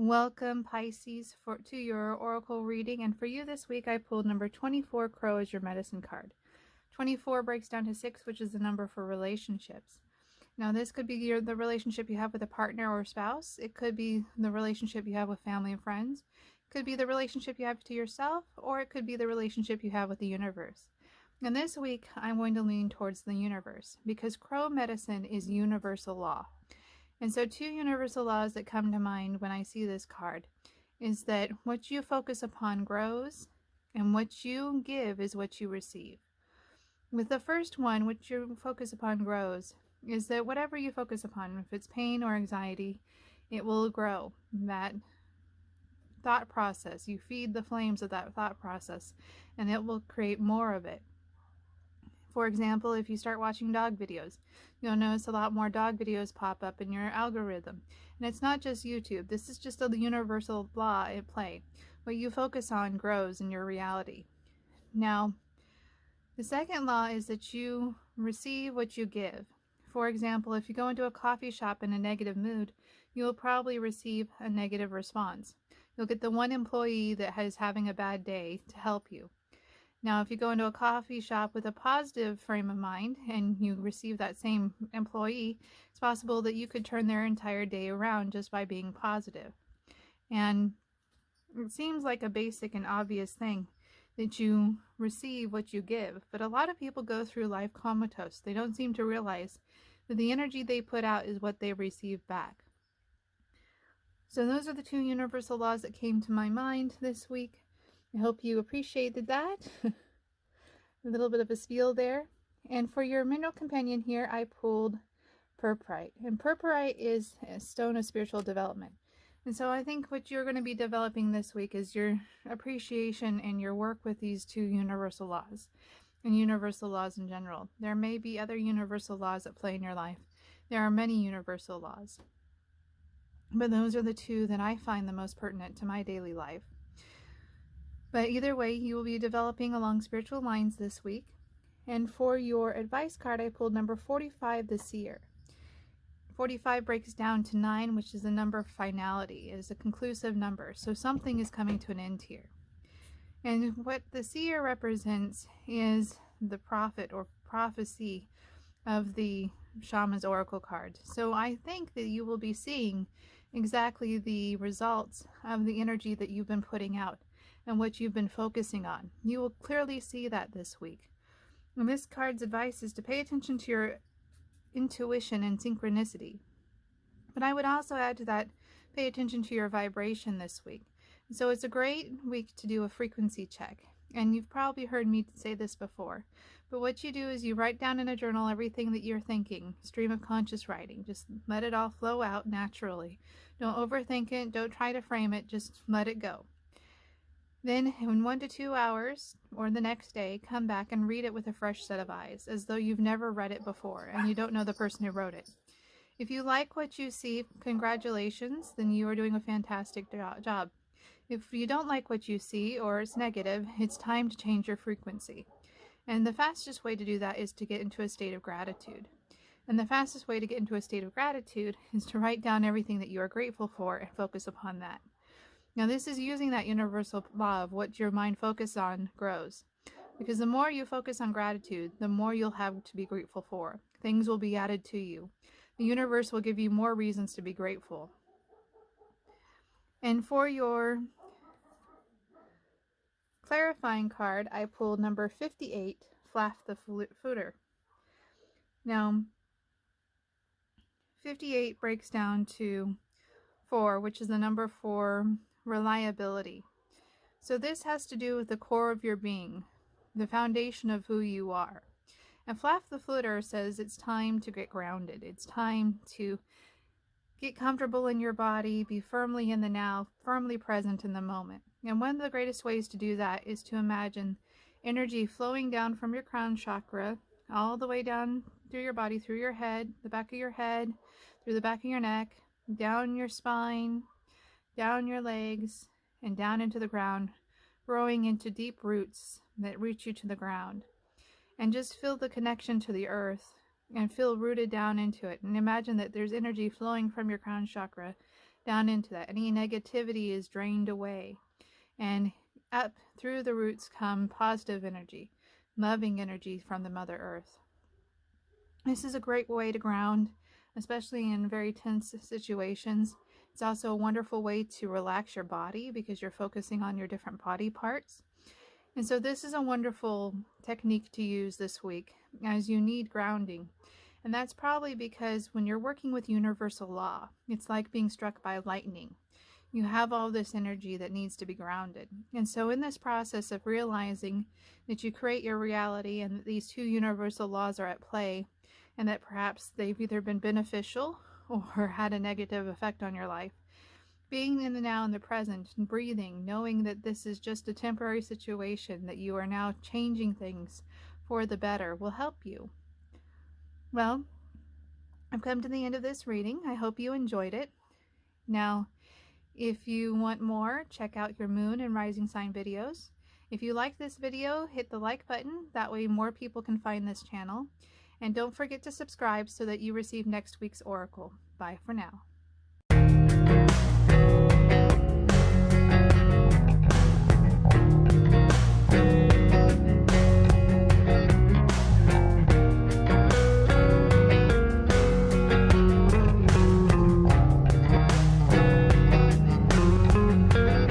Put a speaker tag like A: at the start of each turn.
A: Welcome, Pisces, to your oracle reading. And for you this week, I pulled number 24, Crow, as your medicine card. 24 breaks down to 6, which is the number for relationships. Now, this could be the relationship you have with a partner or spouse. It could be the relationship you have with family and friends. It could be the relationship you have to yourself, or it could be the relationship you have with the universe. And this week, I'm going to lean towards the universe because Crow medicine is universal law. And so 2 universal laws that come to mind when I see this card is that what you focus upon grows, and what you give is what you receive. With the first one, what you focus upon grows, is that whatever you focus upon, if it's pain or anxiety, it will grow. That thought process, you feed the flames of that thought process, and it will create more of it. For example, if you start watching dog videos, you'll notice a lot more dog videos pop up in your algorithm. And it's not just YouTube. This is just a universal law at play. What you focus on grows in your reality. Now, the second law is that you receive what you give. For example, if you go into a coffee shop in a negative mood, you will probably receive a negative response. You'll get the one employee that is having a bad day to help you. Now, if you go into a coffee shop with a positive frame of mind and you receive that same employee, it's possible that you could turn their entire day around just by being positive. And it seems like a basic and obvious thing that you receive what you give, but a lot of people go through life comatose. They don't seem to realize that the energy they put out is what they receive back. So those are the 2 universal laws that came to my mind this week. I hope you appreciated that. A little bit of a spiel there. And for your mineral companion here, I pulled purpurite. And purpurite is a stone of spiritual development. And so I think what you're going to be developing this week is your appreciation and your work with these 2 universal laws and universal laws in general. There may be other universal laws at play in your life. There are many universal laws. But those are the 2 that I find the most pertinent to my daily life. But either way, you will be developing along spiritual lines this week. And for your advice card, I pulled number 45, the seer. 45 breaks down to 9, which is the number of finality. It is a conclusive number. So something is coming to an end here. And what the seer represents is the prophet or prophecy of the Shaman's oracle card. So I think that you will be seeing exactly the results of the energy that you've been putting out and what you've been focusing on. You will clearly see that this week. And this card's advice is to pay attention to your intuition and synchronicity. But I would also add to that, pay attention to your vibration this week. So it's a great week to do a frequency check. And you've probably heard me say this before. But what you do is you write down in a journal everything that you're thinking. Stream of conscious writing. Just let it all flow out naturally. Don't overthink it. Don't try to frame it. Just let it go. Then in 1 to 2 hours or the next day, come back and read it with a fresh set of eyes, as though you've never read it before and you don't know the person who wrote it. If you like what you see, congratulations, then you are doing a fantastic job. If you don't like what you see or it's negative, it's time to change your frequency. And the fastest way to do that is to get into a state of gratitude. And the fastest way to get into a state of gratitude is to write down everything that you are grateful for and focus upon that. Now, this is using that universal law of what your mind focuses on grows. Because the more you focus on gratitude, the more you'll have to be grateful for. Things will be added to you. The universe will give you more reasons to be grateful. And for your clarifying card, I pulled number 58, Flaff the Footer. Now, 58 breaks down to 4, which is the number for reliability. So this has to do with the core of your being, the foundation of who you are. And Flaff the Footer says it's time to get grounded. It's time to get comfortable in your body, be firmly in the now, firmly present in the moment. And one of the greatest ways to do that is to imagine energy flowing down from your crown chakra all the way down through your body, through your head, the back of your head, through the back of your neck, down your spine, down your legs, and down into the ground, growing into deep roots that reach you to the ground. And just feel the connection to the earth and feel rooted down into it. And imagine that there's energy flowing from your crown chakra down into that. Any negativity is drained away. And up through the roots come positive energy, loving energy from the Mother Earth. This is a great way to ground, especially in very tense situations. It's also a wonderful way to relax your body because you're focusing on your different body parts. And so this is a wonderful technique to use this week as you need grounding. And that's probably because when you're working with universal law, it's like being struck by lightning. You have all this energy that needs to be grounded. And so in this process of realizing that you create your reality and that these two universal laws are at play, and that perhaps they've either been beneficial or had a negative effect on your life, being in the now and the present and breathing, knowing that this is just a temporary situation, that you are now changing things for the better, will help you. Well, I've come to the end of this reading. I hope you enjoyed it. Now, if you want more, check out your moon and rising sign videos. If you like this video, hit the like button. That way more people can find this channel. And don't forget to subscribe so that you receive next week's oracle. Bye for now.